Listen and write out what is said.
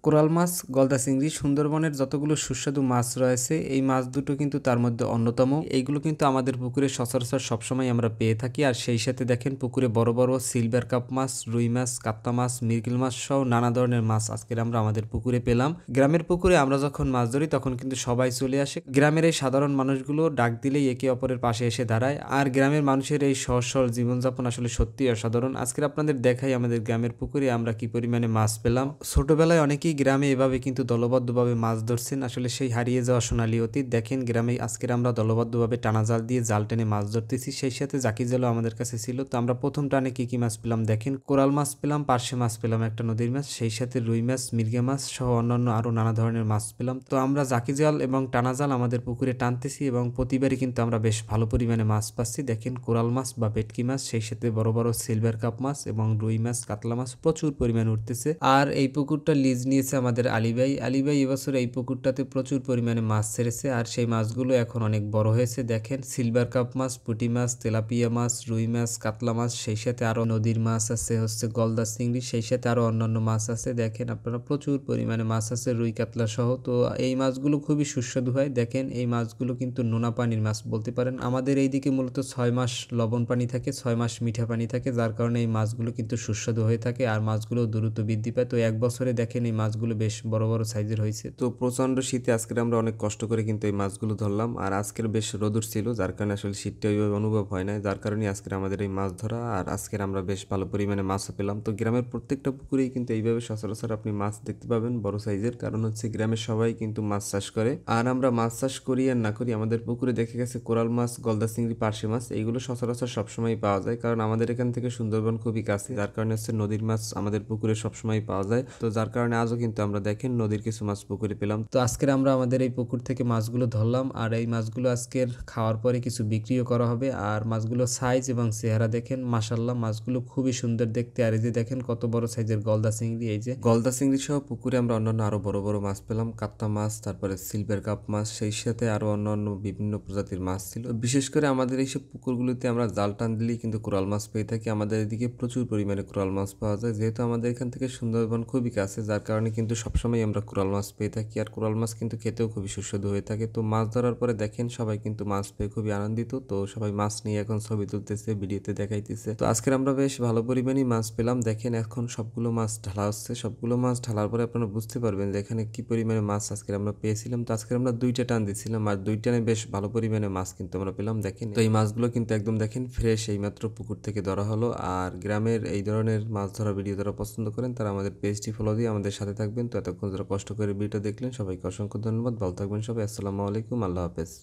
Coral মাছ, গলদা চিংড়ি সুন্দরবনের যতগুলো সুস্বাদু মাছ রয়েছে এই মাছ দুটো কিন্তু তার মধ্যে অন্যতম। এইগুলো কিন্তু আমাদের পুকুরে সচরাচর সবসময় আমরা পেয়ে থাকি। আর সেই সাথে দেখেন পুকুরে বড় বড় সিলভার কাপ মাছ, রুই মাছ, কাতলা মাছ, মৃগেল মাছ সহ নানা ধরনের মাছ আজকের আমরা আমাদের পুকুরে পেলাম। গ্রামের পুকুরে আমরা যখন মাছ ধরি তখন কিন্তু সবাই চলে আসে। গ্রামের এই সাধারণ মানুষগুলো ডাক দিলেই একে অপরের পাশে এসে দাঁড়ায়। আর গ্রামের মানুষের এই সহজ সরল জীবনযাপন আসলে সত্যিই অসাধারণ। আজকের আপনাদের দেখাই আমাদের গ্রামের পুকুরে আমরা কি পরিমাণে মাছ পেলাম। ছোটবেলায় অনেকেই গ্রামে এভাবে কিন্তু দলবদ্ধভাবে মাছ ধরছেন, আসলে সেই হারিয়ে যাওয়া সোনালী অতীত। দেখেন গ্রামে আজকের আমরা দলবদ্ধভাবে টানা জাল দিয়ে জাল টেনে মাছ ধরতেছি, সেই সাথে জাকি জালও আমাদের কাছে ছিল। তো আমরা প্রথম টানে কি কি মাছ পেলাম দেখেন, কোরাল মাছ পেলাম, পার্শে মাছ পেলাম একটা নদীর মাছ, সেই সাথে রুই মাছ, মির্গে মাছ সহ অন্যান্য আরো নানা ধরনের মাছ পেলাম। তো আমরা জাকি জাল এবং টানা জাল আমাদের পুকুরে টানতেছি এবং প্রতিবারই কিন্তু আমরা বেশ ভালো পরিমাণে মাছ পাচ্ছি। দেখেন কোরাল মাছ বা ভেটকি মাছ, সেই সাথে বড় বড় সিলভার কাপ মাছ এবং রুই মাছ, কাতলা মাছ প্রচুর পরিমাণে উঠতেছে। আর এই পুকুরটা লিজ নিয়েছে আমাদের আলী ভাই এবছর এই পুকুরটাতে প্রচুর পরিমাণে মাছ ছেড়েছে। আর সেই মাছগুলো এখন অনেক বড় হয়েছে। দেখেন সিলভার কাপ মাছ, পুঁটি মাছ, তেলাপিয়া মাছ, রুই মাছ, কাতলা মাছ, সেই সাথে আরো নদীর মাছ আছে হচ্ছে গলদা চিংড়ি, সেই সাথে আরো অন্যান্য মাছ আছে। দেখেন আপনারা প্রচুর পরিমাণে মাছ আছে রুই কাতলা সহ। তো এই মাছগুলো খুবই সুস্বাদু হয়। দেখেন এই মাছগুলো কিন্তু নোনা পানির মাছ বলতে পারেন। আমাদের এইদিকে মূলত 6 মাস লবণ পানি থাকে, 6 মাস মিঠা পানি থাকে, যার কারণে এই মাছগুলো কিন্তু সুস্বাদু হয়ে থাকে আর মাছগুলো দ্রুত বৃদ্ধি পায়। তো এক বছরে দেখেন এই মাছগুলো বেশ বড় বড় সাইজের হয়েছে। তো প্রচন্ড শীতে আজকের আমরা অনেক কষ্ট করে কিন্তু এই মাছগুলো ধরলাম। আর আজকের বেশ রোদুর ছিল, যার কারণে আসলে শীতটা ওইভাবে অনুভব হয় না, যার কারণে আজকের আমাদের এই মাছ ধরা। আর আজকের আমরা বেশ ভালো পরিমাণে মাছও পেলাম। তো গ্রামের প্রত্যেকটা পুকুরেই কিন্তু এইভাবে সচরাচর আপনি মাছ দেখতে পাবেন বড় সাইজের, কারণ হচ্ছে গ্রামের সবাই কিন্তু মাছ চাষ করে। আর আমরা মাছ চাষ করি আর না করি, আমাদের পুকুরে দেখে গেছে কোরাল মাছ, গলদা চিংড়ি, পার্শে মাছ এইগুলো সচরাচর সবসময় পাওয়া যায়, কারণ আমাদের এখান থেকে সুন্দরবন খুবই কাছে, যার কারণে হচ্ছে নদীর মাছ আমাদের পুকুরে সবসময় পাওয়া যায়। তো যার কারণে আজও কিন্তু আমরা দেখেন নদীর কিছু মাছ পুকুরে পেলাম। তো আজকের আমরা আমাদের এই পুকুর থেকে মাছগুলো ধরলাম আর এই মাছগুলো আজকের খাওয়ার পরে কিছু বিক্রিও করা হবে। আর মাছগুলো সাইজ এবং চেহারা দেখেন, মাশাল্লাহ মাছগুলো খুবই সুন্দর দেখতে। আর এই যে দেখেন কত বড় সাইজের গলদা চিংড়ি, এই যে গলদা চিংড়ি সহ পুকুরে আমরা অন্যান্য আরো বড় বড় মাছ পেলাম, কাতলা মাছ, তারপরে সিলভার কাপ মাছ, সেই সাথে আরো অন্যান্য বিভিন্ন প্রজাতির মাছ ছিল। বিশেষ করে আমাদের এইসব পুকুরগুলোতে আমরা জাল টান দিলেই কিন্তু কোরাল মাছ পেয়ে থাকি। আমাদের এদিকে প্রচুর পরিমাণে কোরাল মাছ পাওয়া যায়, যেহেতু আমাদের এখান থেকে সুন্দরবন খুবই কাছে, যার কারণে কিন্তু সবসময় আমরা কোরাল মাছ পেয়ে থাকি। আর কোরাল মাছ কিন্তু খেতেও খুবই সুস্বাদু হয়ে থাকে। তো মাছ ধরার পরে দেখেন সবাই কিন্তু মাছ পেয়ে খুবই আনন্দিত। তো সবাই মাছ নিয়ে এখন ছবি তুলতেছে, ভিডিওতে দেখাইতেছে। তো আজকের আমরা বেশ ভালো পরিমাণেই মাছ পেলাম। দেখেন এখন সবগুলো মাছ ঢালা হচ্ছে, সবগুলো মাছ ঢালার পরে আপনারা বুঝতে পারবেন যে এখানে কি পরিমাণে মাছ আজকের আমরা পেয়েছিলাম। তো আজকের আমরা 2টা টান দিচ্ছিলাম আর 2 টানে বেশ ভালো পরিমাণে মাছ কিন্তু আমরা পেলাম। দেখেন তো এই মাছগুলো কিন্তু একদম দেখেন ফ্রেশ, এইমাত্র পুকুর থেকে ধরা হলো। আর গ্রামের এই ধরনের মাছ ধরা ভিডিও যারা পছন্দ করেন তারা আমাদের পেজটি ফলো দিয়ে আমাদের সাথে থাকবেন। তো এতক্ষণ যারা কষ্ট করে ভিডিওটা দেখলেন সবাইকে অসংখ্য ধন্যবাদ। ভালো থাকবেন সবাই। আসসালামু আলাইকুম, আল্লাহ হাফেজ।